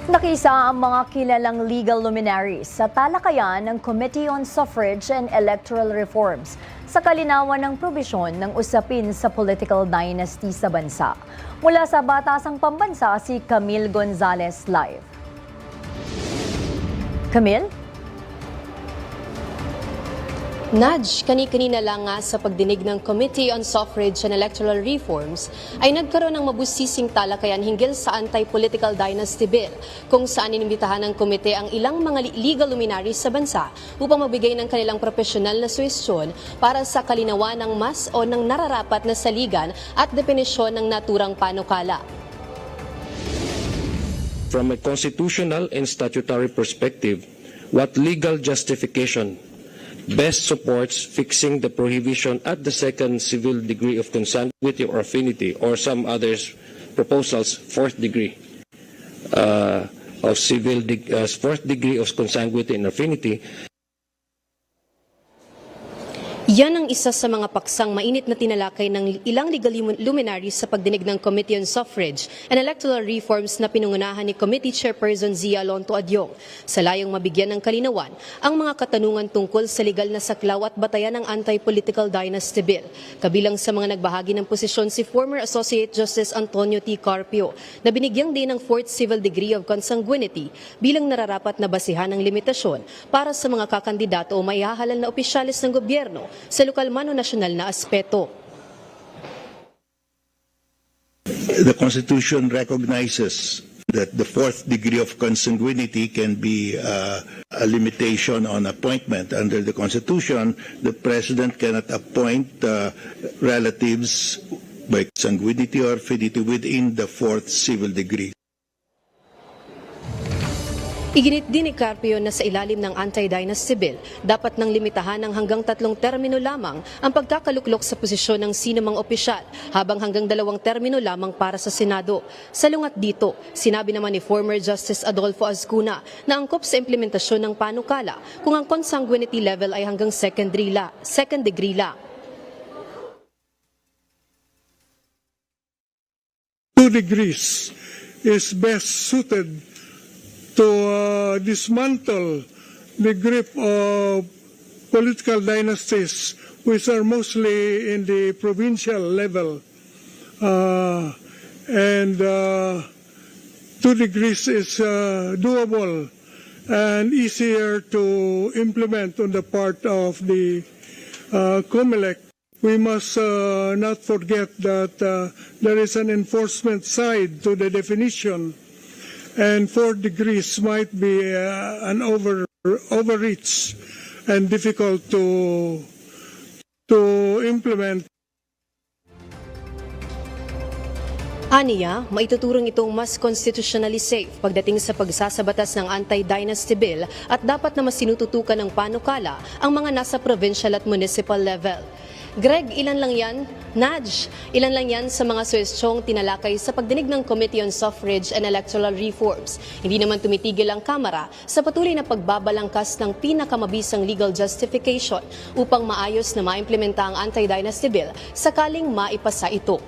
Nakisa ang mga kilalang legal luminaries sa talakayan ng Committee on Suffrage and Electoral Reforms sa kalinawan ng probisyon ng usapin sa political dynasty sa bansa. Mula sa Batasang Pambansa, si Camille Gonzalez live. Camille? Nudge, kani-kanina lang nga sa pagdinig ng Committee on Suffrage and Electoral Reforms ay nagkaroon ng mabusising talakayan hinggil sa anti-political dynasty bill kung saan inimbitahan ng komite ang ilang mga legal luminaries sa bansa upang magbigay ng kanilang profesional na suwestyon para sa kalinawan ng mas o ng nararapat na saligan at definisyon ng naturang panukala. From a constitutional and statutory perspective, what legal justification best supports fixing the prohibition at the second civil degree of consanguinity or affinity, or some others proposals fourth degree fourth degree of consanguinity and affinity. Yan ang isa sa mga paksang mainit na tinalakay ng ilang legal luminaries sa pagdinig ng Committee on Suffrage and Electoral Reforms na pinungunahan ni Committee Chairperson Zia Lonto Adyong sa layong mabigyan ng kalinawan ang mga katanungan tungkol sa legal na saklaw at batayan ng anti-political dynasty bill. Kabilang sa mga nagbahagi ng posisyon si former Associate Justice Antonio T. Carpio na binigyang din ng fourth civil degree of consanguinity bilang nararapat na basihan ng limitasyon para sa mga kakandidato o maihahalal na opisyalis ng gobyerno sa lokal man o nasyonal na aspeto. The Constitution recognizes that the fourth degree of consanguinity can be a limitation on appointment. Under the Constitution, the President cannot appoint relatives by consanguinity or affinity within the fourth civil degree. Iginit din ni Carpio na sa ilalim ng anti-dynasty bill, dapat nang limitahan ng hanggang 3 termino lamang ang pagkakaluklok sa posisyon ng sinumang opisyal, habang hanggang 2 termino lamang para sa Senado. Salungat dito, sinabi naman ni former Justice Adolfo Azcuna na angkop sa implementasyon ng panukala kung ang consanguinity level ay hanggang second degree lang. 2 degrees is best suited to dismantle the grip of political dynasties, which are mostly in the provincial level. 2 degrees is doable and easier to implement on the part of the COMELEC. We must not forget that there is an enforcement side to the definition, and 4 degrees might be an overreach and difficult to implement. Aniya, maituturong itong mas constitutionally safe pagdating sa pagsasabatas ng anti-dynasty bill at dapat na mas sinututukan ng panukala ang mga nasa provincial at municipal level. Greg, ilan lang yan? Nudge, ilan lang yan sa mga suwestyong tinalakay sa pagdinig ng Committee on Suffrage and Electoral Reforms. Hindi naman tumitigil ang Kamara sa patuloy na pagbabalangkas ng pinakamabisang legal justification upang maayos na maimplementa ang anti-dynasty bill sakaling maipasa ito.